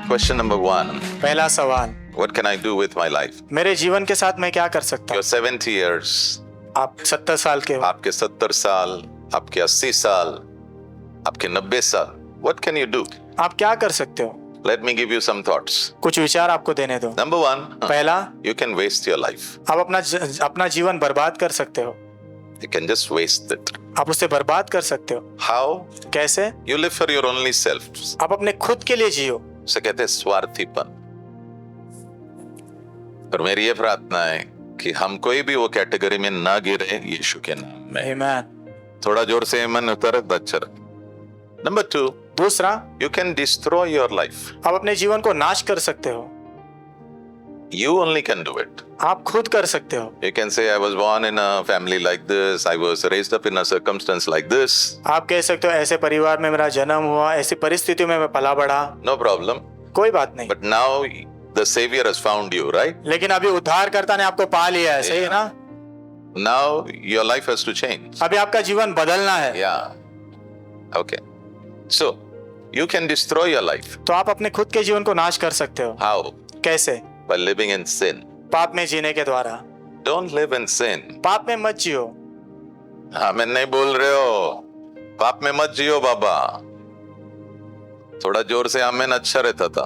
Question number one. पहला सवाल, What can I do with my life? मेरे जीवन के साथ मैं क्या कर सकता You're हूँ? 70 years. आप 70 साल के हो, आपके 70 साल, आपके 80 साल, आपके 90 साल. What can you do? आप क्या कर सकते हो? Let me give you some thoughts. कुछ विचार आपको देने दो। Number one, पहला, you can waste your life. आप अपना जीवन बर्बाद कर सकते हो। You can just waste it. आप उसे बर्बाद कर सकते हो। How? कैसे? You live for your only self. आप अपने खुद के लिए जियो। उसे कहते हैं स्वार्थीपन। और मेरी ये प्रार्थना है कि हम कोई भी वो कैटेगरी में ना गिरे यीशु के नाम में। आमीन। थोड़ा जोर से आमीन उतारे तो अच्छा रहे। Number two, दूसरा, you can destroy your life. आप अपने जीवन को नाश कर सकते हो। You only can do it. आप खुद कर सकते हो। You can say, I was born in a family like this. I was raised up in a circumstance like this. आप कह सकते हो ऐसे परिवार में मेरा जन्म हुआ, ऐसी परिस्थितियों में मैं पला बढ़ा। No problem. कोई बात नहीं। But now the Savior has found you, right? लेकिन अभी उद्धारकर्ता ने आपको पा लिया है, सही है ना? Now your life has to change. अभी आपका जीवन बदलना है। Yeah. Okay. So, you can destroy your life. तो आप अपने खुद के जीवन को नाश कर सकते हो। How? कैसे? By living in sin. पाप में जीने के द्वारा। Don't live in sin. पाप में मत जियो। हाँ, मैं नहीं बोल रहे हो पाप में मत जियो बाबा। थोड़ा जोर से आमेन अच्छा रहता था।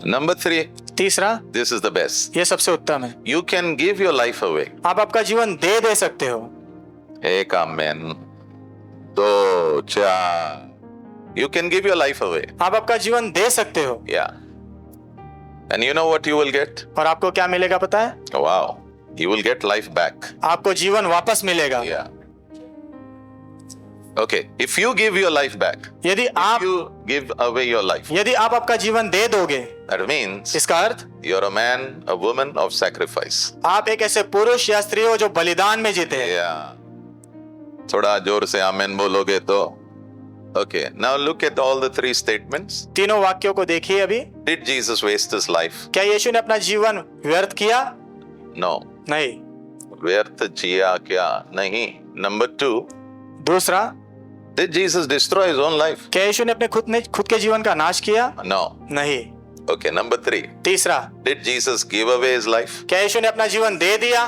Number three. तीसरा, This is the best. ये सबसे उत्तम है। You can give your life away. आप आपका जीवन दे सकते हो। एक आमेन, दो, चार. You can give your life away. आप आपका जीवन दे सकते हो। Yeah. And you know what you will get? और आपको क्या मिलेगा पता है? Wow. You will get life back. आपको जीवन वापस मिलेगा। Yeah. Okay. If you give your life back, यदि you give away your life. आप आपका जीवन दे दोगे, That means इसका अर्थ you're a man, a woman of sacrifice. आप एक ऐसे पुरुष या स्त्री हो जो बलिदान में जीते हैं। Yeah. थोड़ा जोर से आमेन बोलोगे तो. Okay. Now look at all the three statements. तीनों वाक्यों को देखिए अभी। Did Jesus waste his life? क्या यीशु ने अपना जीवन व्यर्थ किया? No. नहीं। व्यर्थ जिया क्या? नहीं. Number two. दूसरा, Did Jesus destroy his own life? क्या यीशु ने अपने खुद के जीवन का नाश किया? No. नहीं। Okay. Number three. तीसरा, Did Jesus give away his life? क्या यीशु ने अपना जीवन दे दिया?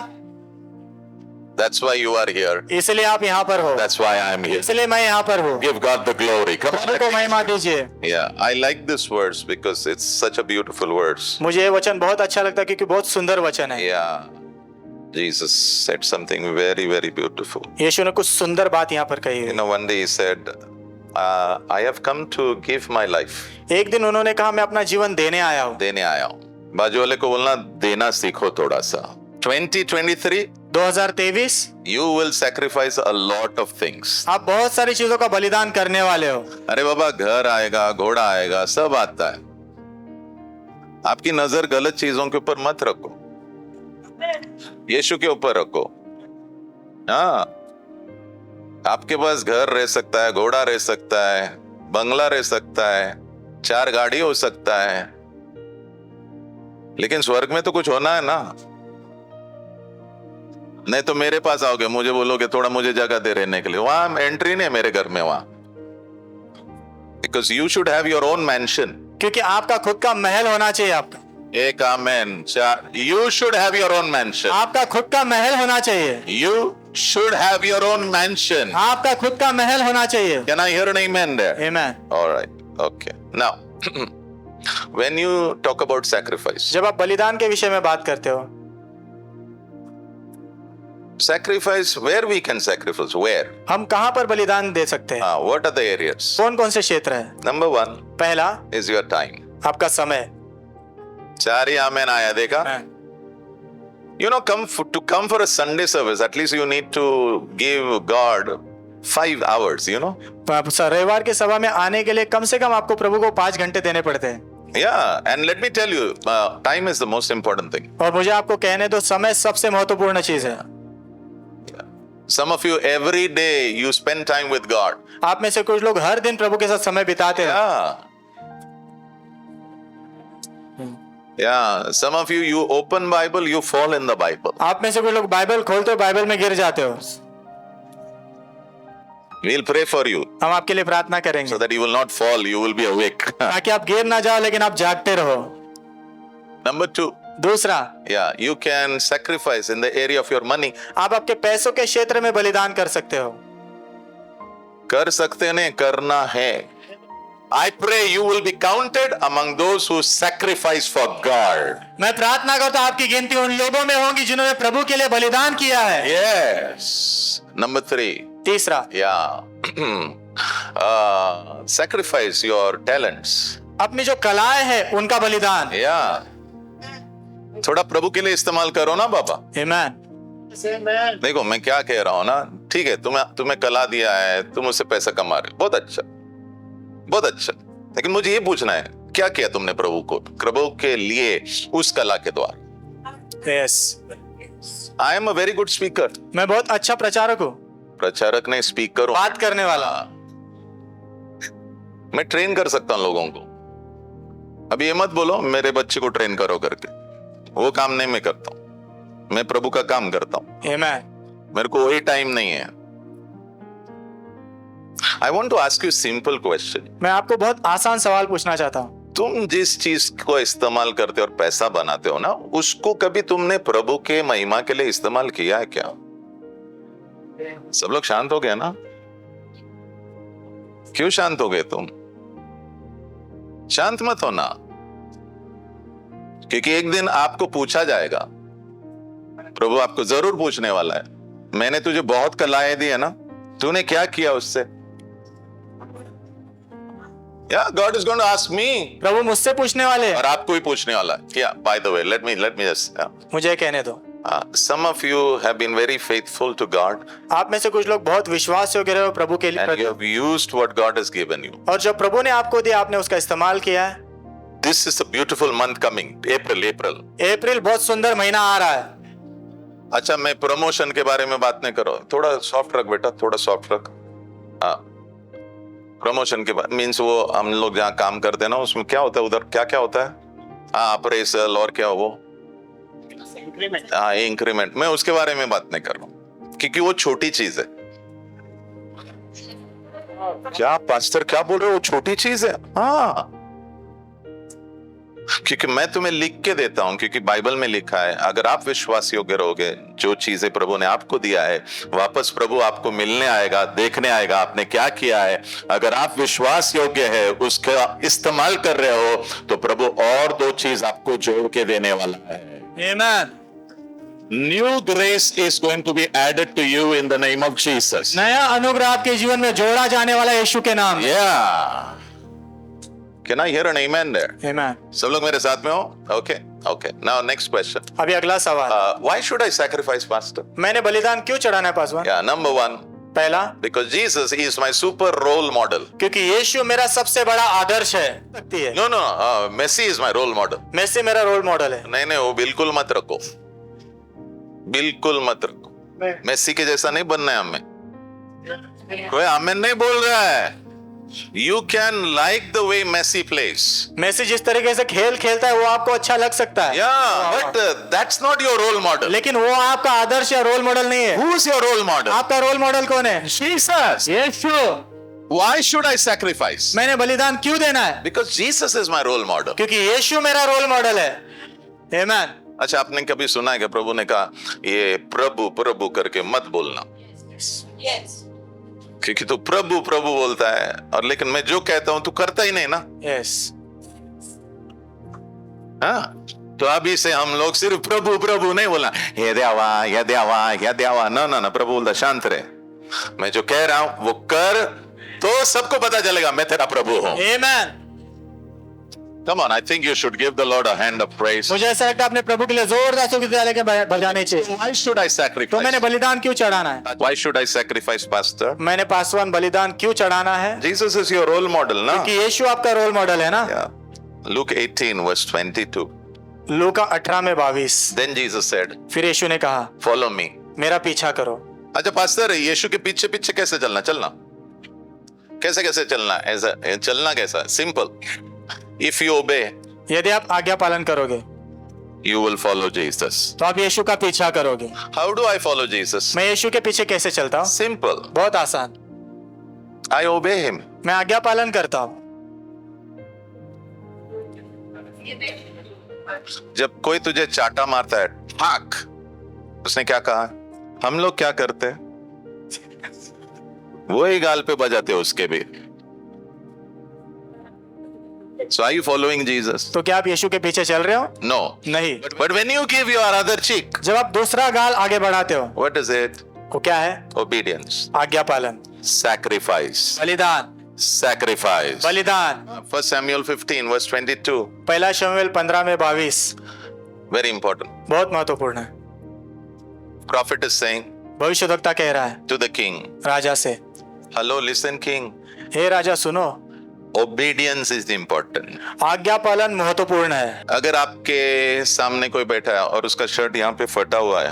That's why you are here. इसलिए आप यहाँ पर हो। That's why I am here. इसलिए मैं यहाँ पर हूँ। Give God the glory. Come on. को महिमा दीजिए। Yeah, I like this verse because it's such a beautiful verse. मुझे ये वचन बहुत अच्छा लगता है क्योंकि बहुत सुंदर वचन है। Yeah. Jesus said something very, very beautiful. यीशु ने कुछ सुंदर बात यहाँ पर कही You है। know, one day he said, I have come to give my life. एक दिन उन्होंने कहा मैं अपना जीवन देने आया हूँ। देने आया हूँ. बाजू वाले को बोलना देना सीखो थोड़ा सा. 2023, 2023, you will sacrifice a lot of things. आप बहुत सारी चीजों का बलिदान करने वाले हो। अरे बाबा घर आएगा, घोड़ा आएगा, सब आता है. आपकी नजर गलत चीजों के ऊपर मत रखो, यीशु के ऊपर रखो. हाँ, आपके पास घर रह सकता है, घोड़ा रह सकता है, बंगला रह सकता है, 4 गाड़ी हो सकता है, लेकिन स्वर्ग में तो कुछ होना है ना. नहीं तो मेरे पास आओगे, मुझे बोलोगे थोड़ा मुझे जगह दे रहने के लिए. वहां एंट्री नहीं है मेरे घर में वहां. Because you should have your own mansion. क्योंकि आपका खुद का महल होना चाहिए। आपका एक आमेन. You should have your own mansion. आपका खुद का महल होना चाहिए। You should have your own mansion. आपका खुद का महल होना चाहिए। Can I hear an amen there? Amen. All right. Okay. Now, when you talk about sacrifice, जब आप बलिदान के विषय में बात करते हो, sacrifice, where we can sacrifice, where? हम कहाँ पर बलिदान दे सकते हैं? What are the areas? कौन कौन से क्षेत्र है? Number one पहला, is your time. आपका समय। 4 ही आमेन आया, देखा? You know, to come for a Sunday service, at least you need to give God 5 hours, you know? रविवार की सभा में आने के लिए कम से कम आपको प्रभु को 5 घंटे देने पड़ते हैं। Yeah, and let me tell you, time is the most important thing. और मुझे आपको कहने दो, समय सबसे महत्वपूर्ण चीज है। Some of you every day you spend time with God. आप में से कुछ लोग हर दिन प्रभु के साथ समय बिताते हैं। Yeah. Yeah, some of you open Bible, you fall in the Bible. आप में से कुछ लोग बाइबल खोलते हो, बाइबल में गिर जाते हो। We'll pray for you हम आपके लिए प्रार्थना करेंगे so that you will not fall, you will be awake. ताकि आप गिर ना जाओ लेकिन आप जागते रहो। Number 2, दूसरा, yeah, you can sacrifice in the area of your money. आप आपके पैसों के क्षेत्र में बलिदान कर सकते हो। कर सकते नहीं, करना है। I pray you will be counted among those who sacrifice for God. मैं प्रार्थना करता हूं आपकी गिनती उन लोगों में होगी जिन्होंने प्रभु के लिए बलिदान किया है। Yes. Number 3, तीसरा, yeah. Sacrifice your talents. अपनी जो कलाएं हैं उनका बलिदान। Yeah. थोड़ा प्रभु के लिए इस्तेमाल करो ना बाबा। आमीन। देखो मैं क्या कह रहा हूं ना, ठीक है, तुम्हें कला दिया है, तुम उससे पैसा कमा रहे हो, बहुत अच्छा, बहुत अच्छा, लेकिन मुझे ये पूछना है क्या किया तुमने प्रभु के लिए उस कला के द्वारा। Yes, I am a very good speaker. मैं बहुत अच्छा प्रचारक हूँ, प्रचारक नहीं, स्पीकर हूं। बात करने वाला। मैं ट्रेन कर सकता हूं लोगों को। अभी ये मत बोलो मेरे बच्चे को ट्रेन करो करके, वो काम नहीं मैं करता हूं, मैं प्रभु का काम करता हूं। आमीन। मेरे को वही टाइम नहीं है। I want to ask you simple question. मैं आपको बहुत आसान सवाल पूछना चाहता हूँ। तुम जिस चीज को इस्तेमाल करते हो और पैसा बनाते हो ना, उसको कभी तुमने प्रभु के महिमा के लिए इस्तेमाल किया है क्या? सब लोग शांत हो गए ना? क्यों शांत हो गए तुम? शांत मत होना, क्योंकि एक दिन आपको पूछा जाएगा। प्रभु आपको जरूर पूछने वाला है, मैंने तुझे बहुत कलाएं दी है ना, तूने क्या किया उससे? Yeah, God is going to ask me. प्रभु मुझसे पूछने वाले हैं। और आपको भी पूछने वाला है। Yeah, by the way, let me just. मुझे कहने दो। Some of you have been very faithful to God. आप में से कुछ लोग बहुत विश्वास योग्य रहे हो प्रभु के And you लिए, have used what God has given you. और जो प्रभु ने आपको दिया आपने उसका इस्तेमाल किया है। This is a beautiful month coming. April. अप्रैल बहुत सुंदर महीना आ रहा है। अच्छा, मैं प्रमोशन के बारे में बात नहीं करो, थोड़ा सॉफ्ट रख बेटा, थोड़ा सॉफ्ट रख। प्रमोशन के बाद मीन्स वो हम लोग जहाँ काम करते हैं ना, उसमें क्या होता है, उधर क्या क्या होता है? अप्रेजल और क्या वो इंक्रीमेंट। मैं उसके बारे में बात नहीं कर रहा हूँ, क्योंकि वो छोटी चीज है। क्या पास्टर क्या बोल रहे हो? वो छोटी चीज है। हाँ, क्योंकि मैं तुम्हें लिख के देता हूं, क्योंकि बाइबल में लिखा है अगर आप विश्वास योग्य रहोगे, जो चीजें प्रभु ने आपको दिया है वापस प्रभु आपको मिलने आएगा, देखने आएगा आपने क्या किया है। अगर आप विश्वास योग्य है, उसका इस्तेमाल कर रहे हो, तो प्रभु और 2 चीज आपको जोड़ के देने वाला है। आमीन। New grace is going to be added to you in the name of Jesus. नया अनुग्रह आपके जीवन में जोड़ा जाने वाला है यीशु के नाम। Yeah. Can I hear an amen there? आमीन। सब लोग मेरे साथ में हो? Okay. Now next question. अभी अगला सवाल, Why should I sacrifice, Pastor? मैंने बलिदान क्यों चढ़ाना है पासवान? Yeah, number 1, पहला, because Jesus is my super role model. क्योंकि यीशु मेरा सबसे बड़ा आदर्श है। सकती है। No, Messi is my role model. Messi मेरा रोल मॉडल है। नहीं, वो बिल्कुल मत रखो, बिल्कुल मत रखो। मेसी के जैसा नहीं बनना है हमें। कोई आमेन नहीं बोल रहा है। You can like the way Messi plays. Messi जिस तरीके से खेल खेलता है वो आपको अच्छा लग सकता है। Yeah, but that's not your role model. लेकिन वो आपका आदर्श या रोल मॉडल नहीं है। Who's your role model? आपका रोल मॉडल कौन है? Jesus. Yeshu. Why should I sacrifice? मैंने बलिदान क्यों देना है? Because Jesus is my role model. क्योंकि यीशु मेरा रोल मॉडल है। आमीन। अच्छा, आपने कभी सुना है कि प्रभु ने कहा ये प्रभु प्रभु करके मत बोलना? Yes. क्योंकि तू प्रभु प्रभु बोलता है, और लेकिन मैं जो कहता हूं तू करता ही नहीं ना। यस। हाँ, तो अभी से हम लोग सिर्फ प्रभु प्रभु नहीं बोलना, ये देवा ना, प्रभु बोलता शांत रहे, मैं जो कह रहा हूं वो कर, तो सबको पता चलेगा मैं तेरा प्रभु हूं। आमीन। Come on, I think you should give the Lord a hand of praise. मुझे ऐसा लगता है अपने प्रभु के लिए जोरदार ताली लेके बजाने चाहिए। Why should I तो sacrifice? मैंने बलिदान क्यों चढ़ाना है? Why should I sacrifice, Pastor? मैंने पासवान बलिदान क्यों चढ़ाना है? Jesus is your role model, ना? कि यीशु आपका रोल मॉडल है ना? Yeah. Luke 18 verse 22. लूका 18 में 22। Then Jesus said, फिर यीशु ने कहा, follow me. मेरा पीछा करो। अच्छा पास्टर, यीशु के पीछे पीछे कैसे चलना? कैसे चलना? ऐसा चलना कैसा? Simple. If you obey, यदि आप आज्ञा पालन करोगे you will follow Jesus. तो आप यीशु का पीछा करोगे। How do I follow Jesus? मैं यीशु के पीछे कैसे चलता हूँ? Simple. बहुत आसान। I obey him. मैं आज्ञा पालन करता हूँ। जब कोई तुझे चाटा मारता है, ठाक, उसने क्या कहा? हम लोग क्या करते हैं? वही गाल पे बजाते हैं उसके भी। So are you following Jesus? तो क्या आप यीशु के पीछे चल रहे हो? No. नहीं। But when you give your other cheek, जब आप दूसरा गाल आगे बढ़ाते हो, what is it? वो क्या है? Obedience. आज्ञा पालन, Sacrifice. बलिदान, Sacrifice. बलिदान। 1 Samuel 15 verse 22. पहला शमूएल 15 में 22 Very important. बहुत महत्वपूर्ण है। Prophet is saying भविष्यद्वक्ता कह रहा है to the king, राजा से, hello, listen king. हे राजा सुनो, Obedience is important. आज्ञा पालन महत्वपूर्ण है। अगर आपके सामने कोई बैठा है और उसका शर्ट यहाँ पे फटा हुआ है,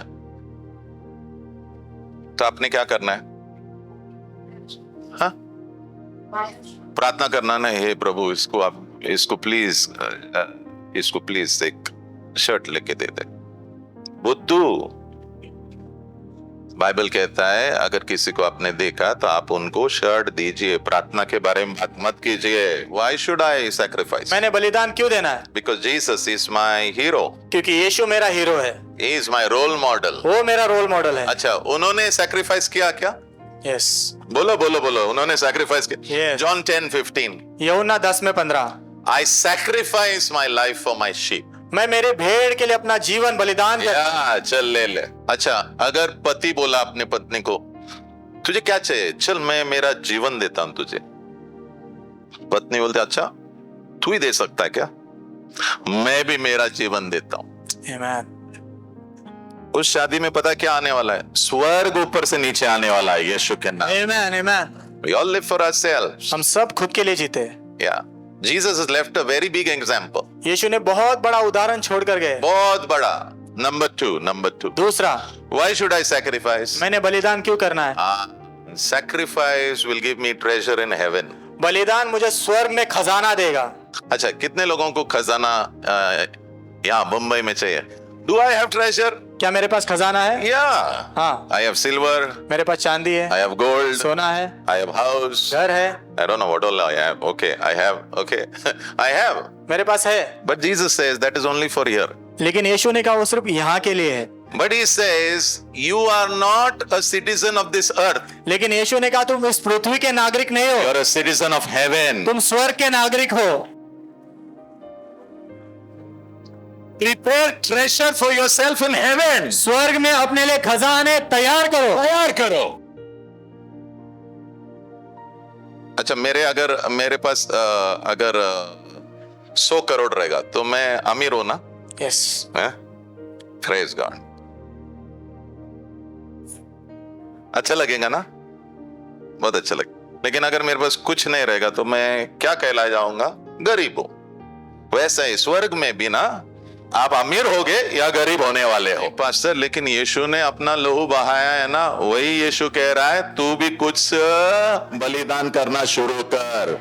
तो आपने क्या करना है? हाँ? प्रार्थना करना ना, हे प्रभु इसको प्लीज एक शर्ट लेके दे दे। बुद्धू, बाइबल कहता है अगर किसी को आपने देखा तो आप उनको शर्ट दीजिए, प्रार्थना के बारे में बात मत कीजिए। Why should I sacrifice? मैंने बलिदान क्यों देना है? Because Jesus is my hero. क्योंकि यीशु मेरा हीरो है, He is my role model. वो मेरा रोल मॉडल है। अच्छा, उन्होंने सैक्रिफाइस किया क्या? यस, बोलो, उन्होंने सैक्रिफाइस किया। Yes. John 10:15. यूहन्ना 10 में 15, I sacrifice my life for my sheep. मैं मेरे भेड़ के लिए अपना जीवन बलिदान करता हूं। या, चल ले। अच्छा, अगर पति बोला अपने पत्नी को, तुझे क्या चाहिए? चल मैं मेरा जीवन देता हूं तुझे। पत्नी बोलते, अच्छा तू ही दे सकता है क्या? मैं भी मेरा जीवन देता हूं। आमीन। उस शादी में पता क्या आने वाला है? स्वर्ग ऊपर से नीचे आने वाला है यीशु के नाम। आमीन, आमीन। We all live for ourselves. हम सब खुद के लिए जीते। Yeah. Jesus has left a very big example. यीशु ने बहुत बड़ा उदाहरण छोड़कर गए। बहुत बड़ा। Number two. दूसरा, Why should I sacrifice? मैंने बलिदान क्यों करना है? Sacrifice will give me treasure in heaven. बलिदान मुझे स्वर्ग में खजाना देगा। अच्छा, कितने लोगों को खजाना यहाँ मुंबई में चाहिए? Do I have treasure? क्या मेरे पास खजाना है? Yeah. हाँ, I have silver. मेरे पास चांदी है, I have gold. सोना है, I have house. घर है, I don't know what all I have. Okay, I have. Okay, I have. मेरे पास है। But Jesus says that is only for here. लेकिन यीशु ने कहा वो सिर्फ यहाँ के लिए है। But he says you are not a citizen of this earth. लेकिन यीशु ने कहा तुम इस पृथ्वी के नागरिक नहीं हो, You're a citizen of heaven. तुम स्वर्ग के नागरिक हो। Prepare treasure for yourself in heaven. स्वर्ग में अपने लिए खजाने तैयार करो। अच्छा, मेरे पास अगर 100 करोड़ रहेगा तो मैं अमीर हूं ना? यस। Praise God. अच्छा लगेगा ना? बहुत अच्छा लगेगा। लेकिन अगर मेरे पास कुछ नहीं रहेगा तो मैं क्या कहला जाऊंगा? गरीब हूं। वैसा ही स्वर्ग में भी ना, आप अमीर होगे या गरीब होने वाले हो। पास्टर, लेकिन यीशु ने अपना लहू बहाया है ना, वही यीशु कह रहा है तू भी कुछ बलिदान करना शुरू कर।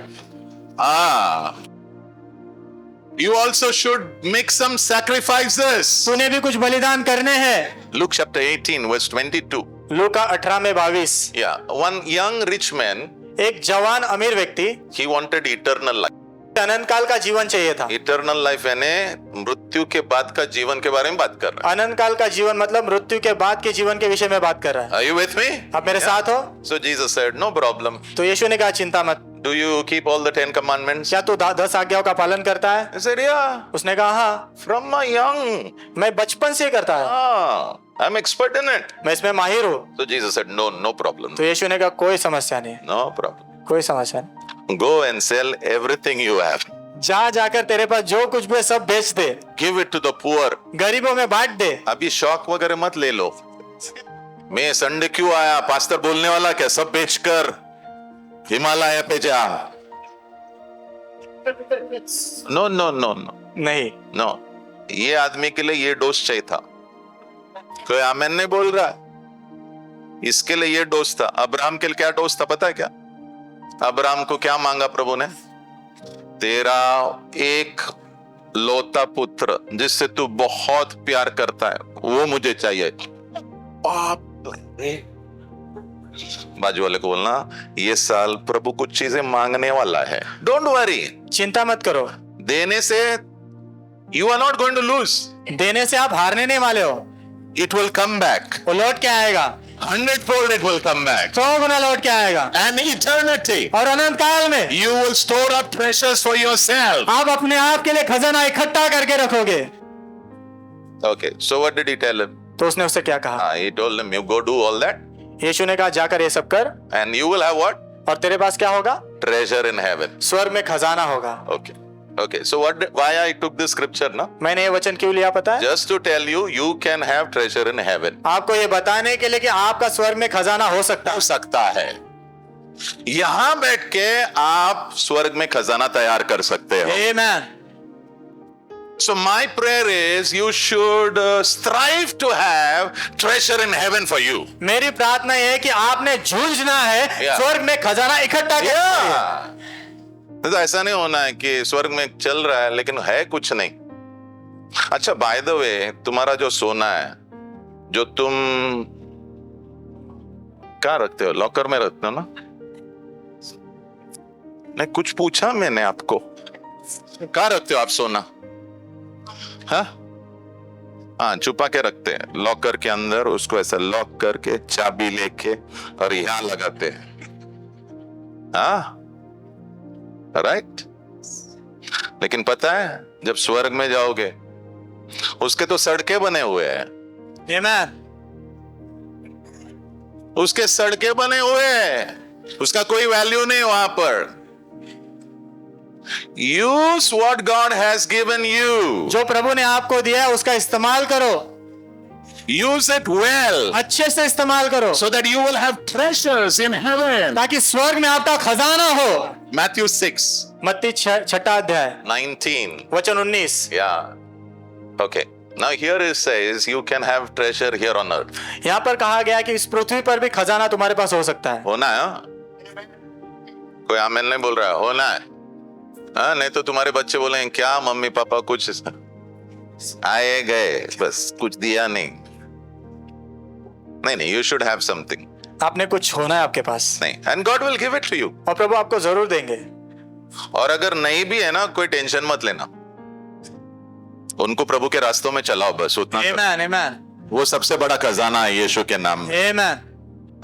You also should make some sacrifices. तूने भी कुछ बलिदान करने हैं। Luke chapter 18 verse 22. लूका 18 में 22। Yeah, one young rich man, एक जवान अमीर व्यक्ति, he wanted eternal life. अनंत काल का जीवन चाहिए था। Eternal life यानी मृत्यु के बाद का जीवन के बारे में बात कर रहा है। अनंत काल का जीवन मतलब मृत्यु के बाद के जीवन के विषय में बात कर रहा है। Are you with me? आप मेरे साथ हो? So Jesus said, no problem. तो यीशु ने कहा चिंता मत। Do you keep all the 10 commandments? क्या तू 10 आज्ञाओं का पालन करता है? I said, yeah. उसने कहा हाँ, From my young. मैं बचपन से करता है, I'm expert in it. मैं इसमें माहिर हूँ। So Jesus said, no problem. तो यीशु ने कहा कोई समस्या नहीं, No problem. कोई समस्या नहीं। Go and sell everything you have. जा जाकर तेरे पास जो कुछ भी है सब बेच दे, Give it to the poor. गरीबों में बांट दे। अभी शौक वगैरह मत ले लो। मैं संडे क्यों आया? पास्टर बोलने वाला क्या? सब बेचकर हिमालय पे जा। No. नहीं, No. ये आदमी के लिए ये डोज चाहिए था। कोई आमेन नहीं बोल रहा है। इसके लिए ये डोज था। अब्राहम के लिए क्या डोज था पता है क्या? अब्राहम को क्या मांगा प्रभु ने? तेरा एक लौता पुत्र जिससे तू बहुत प्यार करता है वो मुझे चाहिए। बाप रे, बाजू वाले को बोलना, ये साल प्रभु कुछ चीजें मांगने वाला है, डोंट वरी। चिंता मत करो, देने से you are not going to lose, देने से आप हारने नहीं वाले हो, इट विल कम बैक, वो लौट के आएगा, 100-fold it will come back. 100 गुना लौट के आएगा। And eternity, और अनंत काल में you will store up treasures for yourself. आप अपने आप के लिए खजाना इकट्ठा करके रखोगे। Okay, so what did he tell him? तो उसने उससे क्या कहा? He told him, you go do all that, यीशु ने कहा जाकर ये सब कर, and you will have what? और तेरे पास क्या होगा? Treasure in heaven. स्वर्ग में खजाना होगा। Okay. Okay, so why I took this scripture ना? मैंने ये वचन क्यों लिया पता है? Just to tell you, you can have treasure in heaven. आपको ये बताने के लिए कि आपका स्वर्ग में खजाना हो सकता है। यहां बैठ के आप स्वर्ग में खजाना तैयार कर सकते हो। Amen. So my prayer is you should strive to have treasure in heaven for you. मेरी प्रार्थना ये है कि आपने जूझना है Yeah. स्वर्ग में खजाना इकट्ठा करना। तो ऐसा नहीं होना है कि स्वर्ग में चल रहा है लेकिन है कुछ नहीं। अच्छा, बाय द वे, तुम्हारा जो सोना है, जो तुम कहाँ रखते हो? लॉकर में रखते हो ना? नहीं, कुछ पूछा मैंने आपको, कहाँ रखते हो आप सोना? हाँ, छुपा के रखते हैं लॉकर के अंदर, उसको ऐसा लॉक करके चाबी लेके और यहाँ लगाते हैं। हाँ, राइट। लेकिन पता है, जब स्वर्ग में जाओगे उसके तो सड़कें बने हुए हैं। Amen. उसके सड़कें बने हुए हैं, उसका कोई वैल्यू नहीं वहां पर। Use what God has given you. जो प्रभु ने आपको दिया है उसका इस्तेमाल करो, यूज इट वेल, अच्छे से इस्तेमाल करो, so that you will have treasures in heaven. ताकि स्वर्ग में आपका खजाना हो। Matthew 6, मत्ती 6 अध्याय 19. वचन 19। Yeah. Okay. Now here it says you can have treasure here on earth. यहाँ पर कहा गया कि इस पृथ्वी पर भी खजाना तुम्हारे पास हो सकता है। होना है, हाँ? कोई आमीन नहीं बोल रहा है, होना है। हाँ, नहीं तो तुम्हारे बच्चे बोलेंगे क्या मम्मी पापा कुछ आए गए, बस कुछ दिया नहीं। नहीं, यू शुड हैव समथिंग। आपने कुछ होना है आपके पास। नहीं, and God will give it to you. और प्रभु आपको जरूर देंगे। और अगर नहीं भी है ना, कोई टेंशन मत लेना, उनको प्रभु के रास्तों में चलाओ, बस उतना। Amen, amen. वो सबसे बड़ा खजाना है यीशु के नाम में। Amen.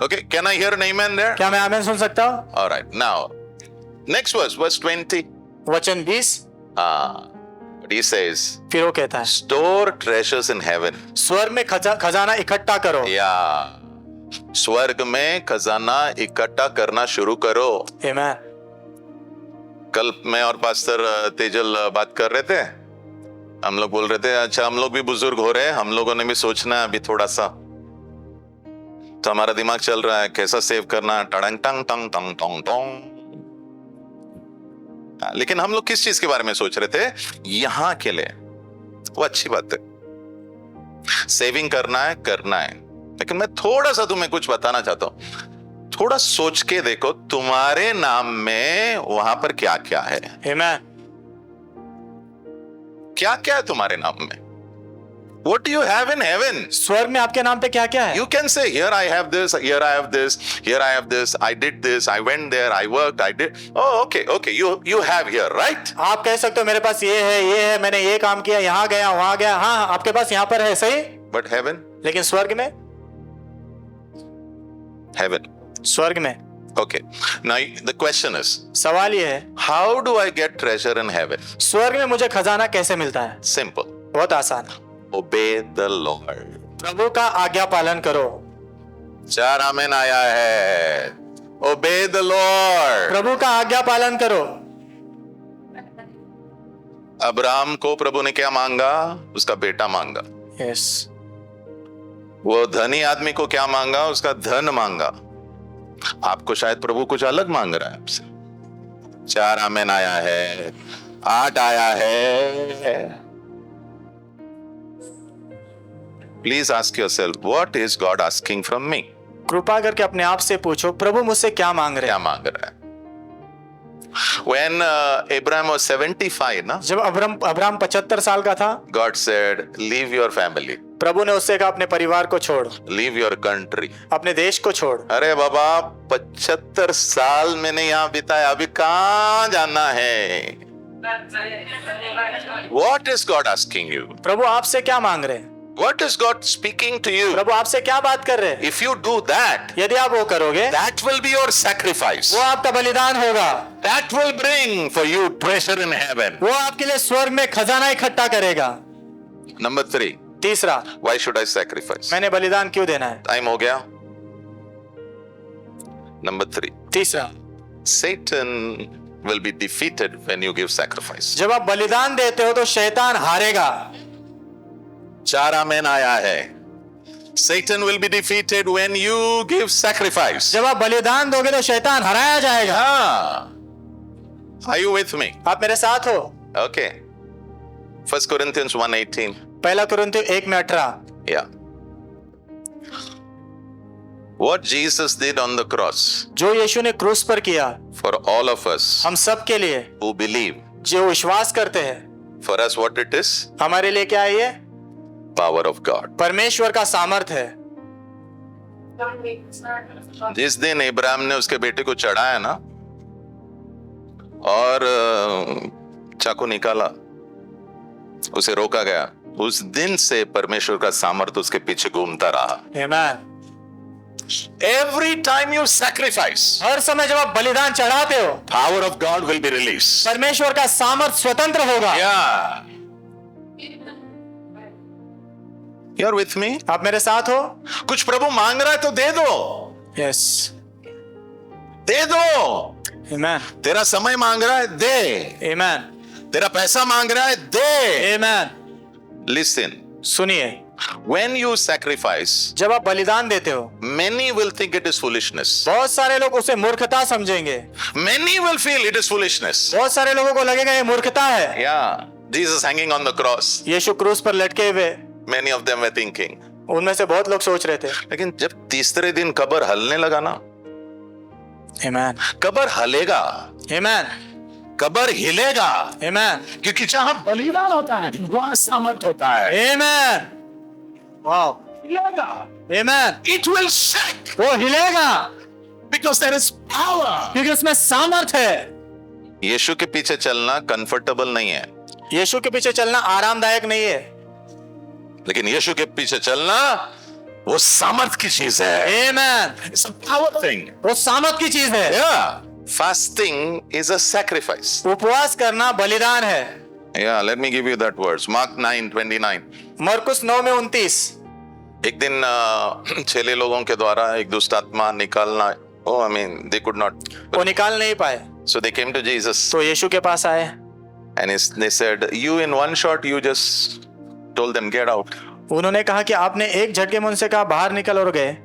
Okay, can I hear an amen there? क्या मैं आमीन सुन सकता हूँ? All right, now next verse 20. वचन 20। But he says, फिर वो कहता है store treasures in heaven. स्वर्ग में खजाना इकट्ठा करो। या स्वर्ग में खजाना इकट्ठा करना शुरू करो। Amen. कल मैं और पास्टर तेजल बात कर रहे थे, हम लोग बोल रहे थे अच्छा हम लोग भी बुजुर्ग हो रहे हैं, हम लोगों ने भी सोचना है अभी थोड़ा सा। तो हमारा दिमाग चल रहा है कैसा सेव करना, टंग टंग टंग टंग टंग टंग। लेकिन हम लोग किस चीज के बारे में सोच रहे थे? यहां के लिए। वो अच्छी बात है, सेविंग करना है, लेकिन मैं थोड़ा सा तुम्हें कुछ बताना चाहता हूं। थोड़ा सोच के देखो तुम्हारे नाम में वहां पर क्या क्या है। Amen. क्या क्या है तुम्हारे नाम में? What do you have in heaven? स्वर्ग में आपके नाम पे क्या क्या है? You can say, here I have this, here I have this, here I have this, I did this, I went there, I worked, I did. Oh, okay, you have here, right? आप कह सकते हो मेरे पास ये है, मैंने ये काम किया, यहाँ गया, वहां गया। हाँ, आपके पास यहाँ पर है, सही। But heaven? लेकिन स्वर्ग में? Heaven. स्वर्ग में। Okay. Now the question is, सवाल ये है, how do I get treasure in heaven? स्वर्ग में मुझे खजाना कैसे मिलता है? Simple. बहुत आसान है। Obey the Lord. प्रभु का आज्ञा पालन करो। 4 आमीन आया है। Obey the Lord. प्रभु का आज्ञा पालन करो। अब्राहम को प्रभु ने क्या मांगा? उसका बेटा मांगा। यस। वो धनी आदमी को क्या मांगा? उसका धन मांगा। आपको शायद प्रभु कुछ अलग मांग रहा है आपसे। 4 आमीन आया है, 8 आया है। Please ask yourself, what is God asking from me? कृपा करके अपने आप से पूछो प्रभु मुझसे क्या मांग रहे क्या हैं? मांग रहा है? When Abraham was 75, na, जब अब्राम 75 साल का था, God said, leave your family, प्रभु ने उससे कहा अपने परिवार को छोड़, leave your country. अपने देश को छोड़। अरे बाबा 75 साल मैंने यहाँ बिताया, अभी कहाँ जाना है? What is God asking you? प्रभु आपसे क्या मांग रहे हैं? What is God speaking to you? प्रभु आपसे क्या बात कर रहे हैं? If you do that, यदि आप वो करोगे, that will be your sacrifice. वो आपका बलिदान होगा, That will bring for you treasure in heaven. वो आपके लिए स्वर्ग में खजाना इकट्ठा करेगा। Number 3, तीसरा, why should I sacrifice? मैंने बलिदान क्यों देना है? Time हो गया. Number 3, तीसरा, Satan will be defeated when you give sacrifice. जब आप बलिदान देते हो तो शैतान हारेगा। 4 आमेन आया है. Satan will be defeated when you give sacrifice. जब आप बलिदान दोगे तो शैतान हराया जाएगा। हाँ. Are you with me? आप मेरे साथ हो? Okay. 1 Corinthians 1:18. पहला कुरिन्थियों 1:18। Yeah. What Jesus did on the cross जो यीशु ने क्रूस पर किया for all of us हम सब के लिए, who believe, जो विश्वास करते हैं, for us what it is? हमारे लिए क्या है? ये Power of God. परमेश्वर का सामर्थ है। जिस दिन इब्राहिम ने उसके बेटे को चढ़ाया ना और चाकू निकाला, उसे रोका गया, उस दिन से परमेश्वर का सामर्थ्य उसके पीछे घूमता रहा। आमीन। Every time you sacrifice, हर समय जब आप बलिदान चढ़ाते हो, power of God will be released. परमेश्वर का सामर्थ स्वतंत्र होगा। Yeah. You're with me? आप मेरे साथ हो? कुछ प्रभु मांग रहा है तो दे दो, यस, दे दो। आमीन, तेरा समय मांग रहा है, दे। आमीन, तेरा पैसा मांग रहा है, दे। आमीन। Listen, सुनिए, when you sacrifice, जब आप बलिदान देते हो, many will think it is foolishness. बहुत सारे लोग उसे मूर्खता समझेंगे। Many will feel it is foolishness. बहुत सारे लोगों को लगेगा ये मूर्खता है। Yeah, Jesus hanging on the cross. यीशु क्रूस पर लटके हुए, Many of them were thinking. उनमें से बहुत लोग सोच रहे थे। लेकिन जब तीसरे दिन कब्र हलने लगा ना, आमीन, कब्र हलेगा, आमीन, कब्र हिलेगा, आमीन, क्योंकि जहां बलिदान होता है वहां सामर्थ होता है। आमीन, वाओ, हिलेगा, आमीन, it will shake वो हिलेगा because there is power. क्योंकि उसमें सामर्थ है। यीशु के पीछे चलना कंफर्टेबल नहीं है, यीशु के पीछे चलना आरामदायक नहीं है, लेकिन यीशु के पीछे चलना वो सामर्थ की चीज है। आमीन, It's a power thing. वो सामर्थ की चीज है। Yeah. Fasting is a sacrifice. उपवास करना बलिदान है। Yeah, let me give you that verse. Mark 9:29. मरकुस 9:29। एक दिन छेले लोगों के द्वारा एक दुष्ट आत्मा निकालना, I mean, they could not. वो निकाल नहीं पाए, So they came to Jesus तो यीशु के पास आए, and they said, you in one shot, you just told them, get out. उन्होंने कहा कि आपने एक झटके में उनसे कहा बाहर निकल और गए।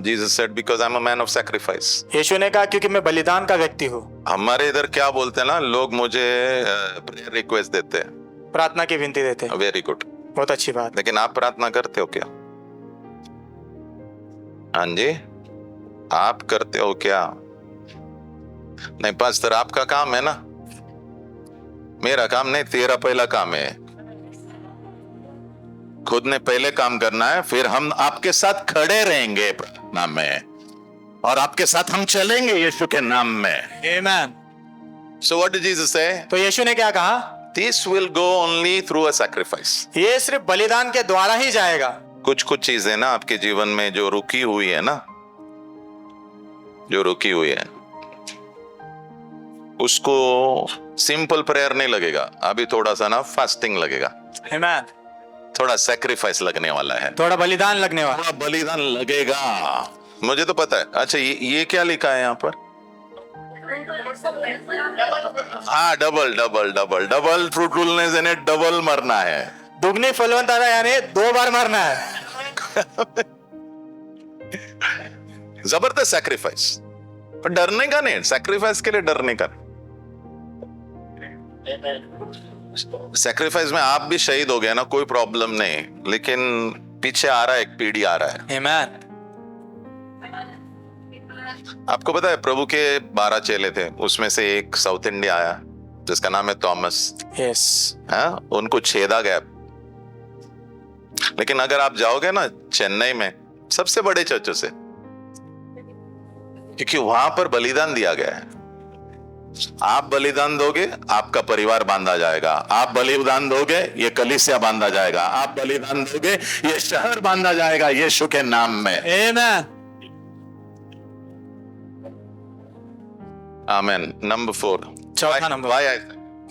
Jesus said, because I'm a man of sacrifice. यीशु ने कहा क्योंकि मैं बलिदान का व्यक्ति हूँ। हमारे इधर क्या बोलते हैं ना, लोग मुझे प्रेयर रिक्वेस्ट देते हैं, प्रार्थना की विनती देते हैं। वेरी गुड, बहुत अच्छी बात। लेकिन आप प्रार्थना करते हो क्या? हाँ जी, आप करते हो क्या? नहीं पास्टर, आपका काम है ना, मेरा काम नहीं, तेरा पहला काम है। खुद ने पहले काम करना है, फिर हम आपके साथ खड़े रहेंगे प्रार्थना में और आपके साथ हम चलेंगे यीशु के नाम में। आमीन। So what did Jesus say? तो यीशु ने क्या कहा? This will go only through a sacrifice. ये सिर्फ बलिदान के द्वारा ही जाएगा। कुछ चीजें ना आपके जीवन में जो रुकी हुई है ना, जो रुकी हुई है, उसको सिंपल प्रेयर नहीं लगेगा, अभी थोड़ा सा ना फास्टिंग लगेगा, आमीन, थोड़ा सैक्रिफाइस लगने वाला है, थोड़ा बलिदान लगने वाला। थोड़ा बलिदान लगेगा। मुझे तो पता है। अच्छा, ये क्या लिखा है यहाँ पर? हाँ, double double double double fruitfulness, यानी डबल मरना है, दुगनी फलवंता यानी 2 बार मरना है। जबरदस्त सैक्रिफाइस, पर डरने का नहीं, सैक्रिफाइस के लिए डरने का। सैक्रिफाइस में आप भी शहीद हो गए ना, कोई प्रॉब्लम नहीं, लेकिन पीछे आ रहा है, एक पीढ़ी आ रहा है। आमीन। आपको पता है प्रभु के 12 चेले थे, उसमें से एक साउथ इंडिया आया जिसका नाम है थॉमस। यस, हाँ, उनको छेदा गया। लेकिन अगर आप जाओगे ना चेन्नई में सबसे बड़े चर्चों से, क्योंकि वहां पर बलिदान दिया गया है। आप बलिदान दोगे आपका परिवार बांधा जाएगा, आप बलिदान दोगे ये कलीसिया बांधा जाएगा, आप बलिदान दोगे ये शहर बांधा जाएगा यीशु के नाम में। आमेन। आमेन। नंबर 4, चौथा नंबर, व्हाई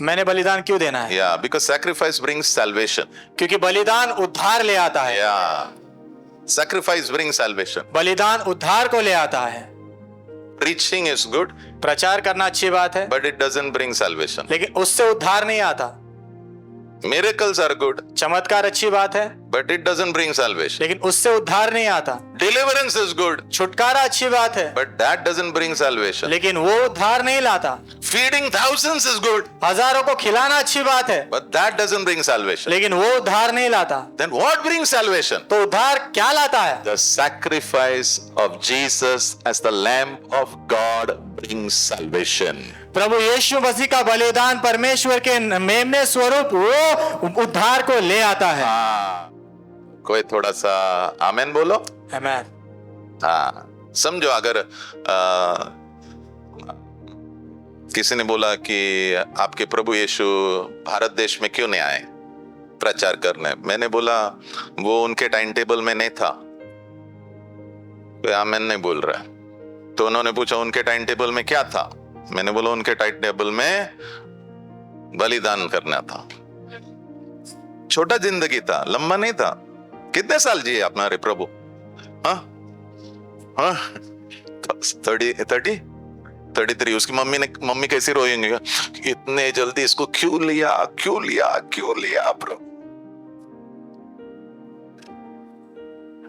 मैंने बलिदान क्यों देना है? या बिकॉज सैक्रिफाइस ब्रिंग्स सैल्वेशन। क्योंकि बलिदान उद्धार ले आता है। या सैक्रिफाइस ब्रिंग्स सैल्वेशन। बलिदान उद्धार को ले आता है। प्रीचिंग इज गुड, प्रचार करना अच्छी बात है, but it doesn't bring salvation. लेकिन उससे उद्धार नहीं आता। मिरेकल्स आर गुड, चमत्कार अच्छी बात है, but it doesn't bring salvation. लेकिन उससे उद्धार नहीं आता। डिलीवरेंस इज गुड, छुटकारा अच्छी बात है, but that doesn't bring salvation. लेकिन वो उद्धार नहीं लाता। फीडिंग थाउजेंड्स इज गुड, हजारों को खिलाना अच्छी बात है, but that doesn't bring salvation. लेकिन वो उद्धार नहीं लाता। Then what brings salvation? तो उद्धार क्या लाता है? The sacrifice of Jesus as the Lamb of God brings salvation. प्रभु यीशु मसीह का बलिदान परमेश्वर के मेमने स्वरूप वो उद्धार को ले आता है। कोई थोड़ा सा आमेन बोलो। आमेन। हाँ, समझो अगर किसी ने बोला कि आपके प्रभु यीशु भारत देश में क्यों नहीं आए प्रचार करने, मैंने बोला वो उनके टाइम टेबल में नहीं था। कोई आमेन नहीं बोल रहा है। तो उन्होंने पूछा उनके टाइम टेबल में क्या था, मैंने बोला उनके टाइम टेबल में बलिदान करना था। छोटा जिंदगी था, लंबा नहीं था। कितने साल जिए हमारे प्रभु? हाँ हाँ 33। उसकी मम्मी कैसी रोएंगे, इतने जल्दी इसको क्यों लिया क्यों लिया क्यों लिया प्रभु।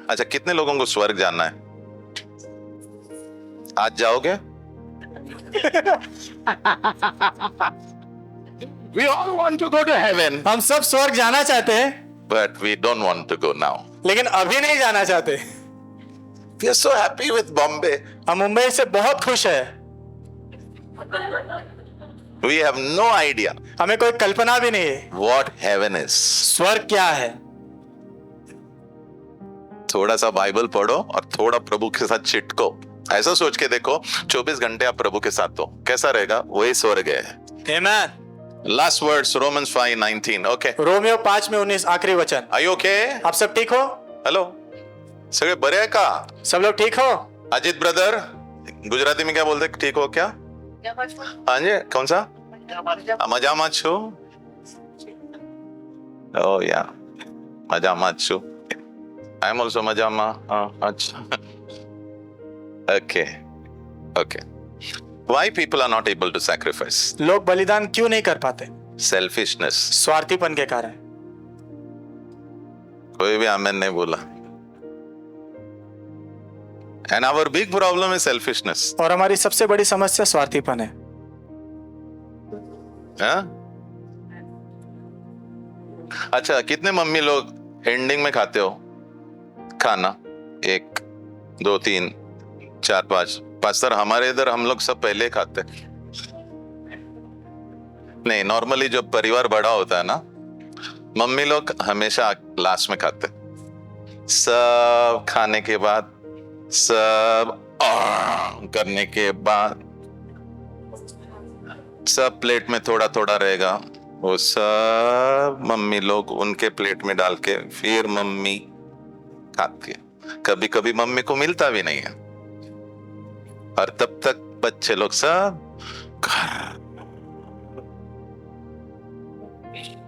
अच्छा, कितने लोगों को स्वर्ग जाना है? आज जाओगे? We all want to go to heaven, हम सब स्वर्ग जाना चाहते हैं, but we don't want to go now. लेकिन अभी नहीं जाना चाहते। We are so happy with Bombay. हम मुंबई से बहुत खुश है। We have no idea हमें कोई कल्पना भी नहीं है what heaven is. स्वर्ग क्या है। थोड़ा सा बाइबल पढ़ो और थोड़ा प्रभु के साथ चिटको। ऐसा सोच के देखो 24 घंटे आप प्रभु के साथ हो, कैसा रहेगा? वही स्वर्ग है। आमेन। Last words, Romans 5:19. Okay. Romeo 5:19 आखिरी वचन। Are you okay? आप सब ठीक हो? हेलो, सगळे बरे आहे का? सब लोग ठीक हो? अजित ब्रदर, गुजराती में क्या बोलते, ठीक हो क्या? हाँ जी, कौन सा? मजामा छू। Oh yeah, मजामा छू। I am also मजामा। अच्छा। Okay, okay. Why people are not able to sacrifice? लोग बलिदान क्यों नहीं कर पाते? Selfishness. स्वार्थीपन के कारण। कोई भी आमेन नहीं बोला। And our big problem is selfishness. और हमारी सबसे बड़ी समस्या स्वार्थीपन है। हाँ? अच्छा, कितने मम्मी लोग एंडिंग में खाते हो खाना? 1 2 3 4 5 पास्टर, हमारे इधर हम लोग सब पहले खाते नहीं। नॉर्मली जब परिवार बड़ा होता है ना, मम्मी लोग हमेशा लास्ट में खाते। सब खाने के बाद, सब करने के बाद, सब प्लेट में थोड़ा थोड़ा रहेगा, वो सब मम्मी लोग उनके प्लेट में डाल के फिर मम्मी खाती है। कभी कभी मम्मी को मिलता भी नहीं है, और तब तक बच्चे लोग सब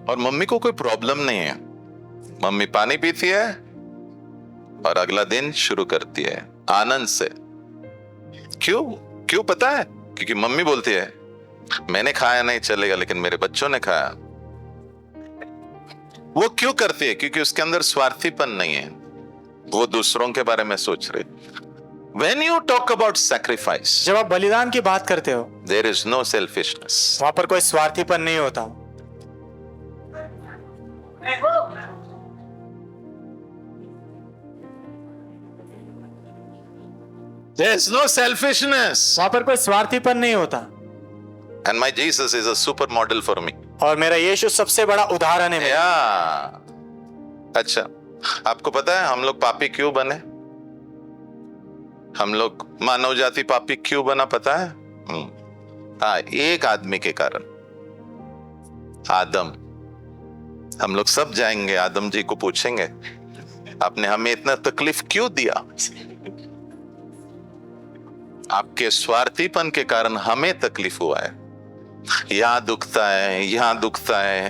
और मम्मी को कोई प्रॉब्लम नहीं है। मम्मी पानी पीती है और अगला दिन शुरू करती है आनंद से। क्यों क्यों पता है? क्योंकि मम्मी बोलती है मैंने खाया नहीं चलेगा, लेकिन मेरे बच्चों ने खाया। वो क्यों करती है? क्योंकि उसके अंदर स्वार्थीपन नहीं है, वो दूसरों के बारे में सोच रहे। When you talk about sacrifice, जब आप बलिदान की बात करते हो, there is no selfishness. वहां पर कोई स्वार्थीपन नहीं होता। There's no selfishness. वहां पर कोई स्वार्थीपन नहीं होता। And my Jesus is a super model for me. और मेरा यीशु सबसे बड़ा उदाहरण है मेरा। या अच्छा, आपको पता है हम लोग पापी क्यों बने? हम लोग मानव जाति पापी क्यों बना पता है? हाँ, एक आदमी के कारण, आदम। हम लोग सब जाएंगे आदम जी को पूछेंगे आपने हमें इतना तकलीफ क्यों दिया? आपके स्वार्थीपन के कारण हमें तकलीफ हुआ है। यहां दुखता है, यहां दुखता है,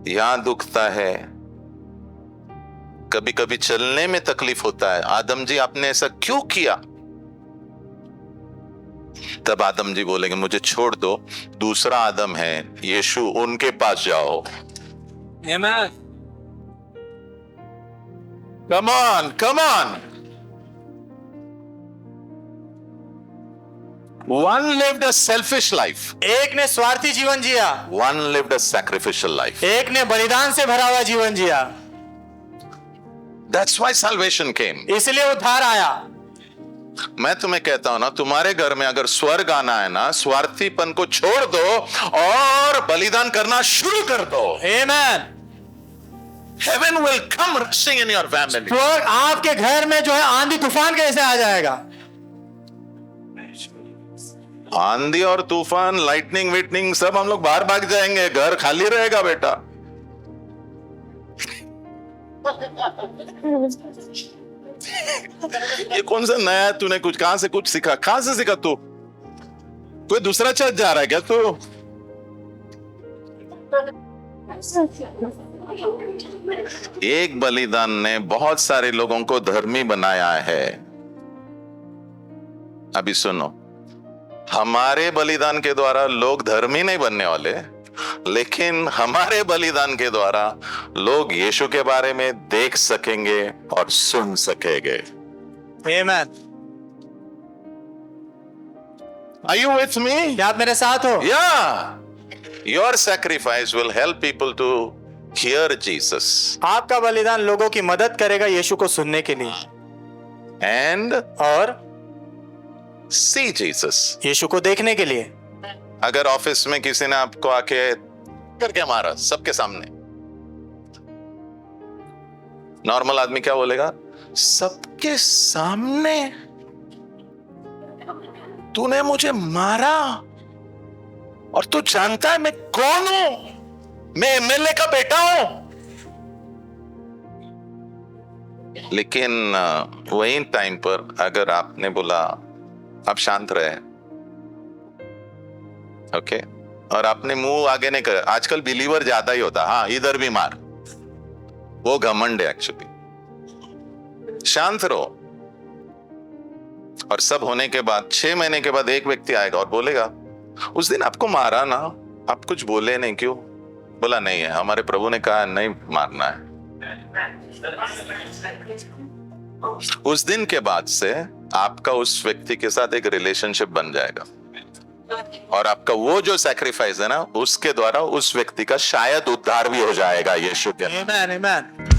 यहां दुखता है, कभी कभी चलने में तकलीफ होता है। आदम जी आपने ऐसा क्यों किया? तब आदम जी बोलेंगे मुझे छोड़ दो, दूसरा आदम है यीशु, उनके पास जाओ। Amen. Come on, come on. One lived a selfish life. एक ने स्वार्थी जीवन जिया, One lived a sacrificial life. एक ने बलिदान से भरा हुआ जीवन जिया। That's why salvation came. इसलिए उद्धार आया। मैं तुम्हें कहता हूं ना, तुम्हारे घर में अगर स्वर्ग आना है ना, स्वार्थीपन को छोड़ दो और बलिदान करना शुरू कर दो। Amen. Heaven will come rushing in your family. स्वर्ग आपके घर में जो है आंधी तूफान कैसे आ जाएगा? आंधी और तूफान, लाइटनिंग विटनिंग सब हम लोग बाहर भाग जाएंगे, घर खाली रहेगा बेटा। ये कौन सा नया, तूने कुछ कहां से कुछ सीखा? कहां से सीखा तू? कोई दूसरा चर्च जा रहा है क्या तू? एक बलिदान ने बहुत सारे लोगों को धर्मी बनाया है। अभी सुनो, हमारे बलिदान के द्वारा लोग धर्मी नहीं बनने वाले, लेकिन हमारे बलिदान के द्वारा लोग यीशु के बारे में देख सकेंगे और सुन सकेंगे। Amen. Are you with me? क्या आप मेरे साथ हो? Yeah. Your sacrifice will help people to hear Jesus आपका बलिदान लोगों की मदद करेगा यीशु को सुनने के लिए and और see Jesus. यीशु को देखने के लिए। अगर ऑफिस में किसी ने आपको आके करके मारा सबके सामने, नॉर्मल आदमी क्या बोलेगा? सबके सामने तूने मुझे मारा और तू जानता है मैं कौन हूं? मैं एमएलए का बेटा हूं। लेकिन वही टाइम पर अगर आपने बोला आप शांत रहे, ओके, और आपने मुंह आगे नहीं कर, आजकल बिलीवर ज्यादा ही होता, हाँ इधर भी मार, वो घमंड है एक्चुअली। शांत रहो। और सब होने के बाद 6 महीने के बाद एक व्यक्ति आएगा और बोलेगा उस दिन आपको मारा ना, आप कुछ बोले नहीं, क्यों? बोला नहीं है, हमारे प्रभु ने कहा नहीं मारना है। उस दिन के बाद से आपका उस व्यक्ति के साथ एक रिलेशनशिप बन जाएगा और आपका वो जो सैक्रिफाइस है ना, उसके द्वारा उस व्यक्ति का शायद उद्धार भी हो जाएगा यीशु के। Amen, amen.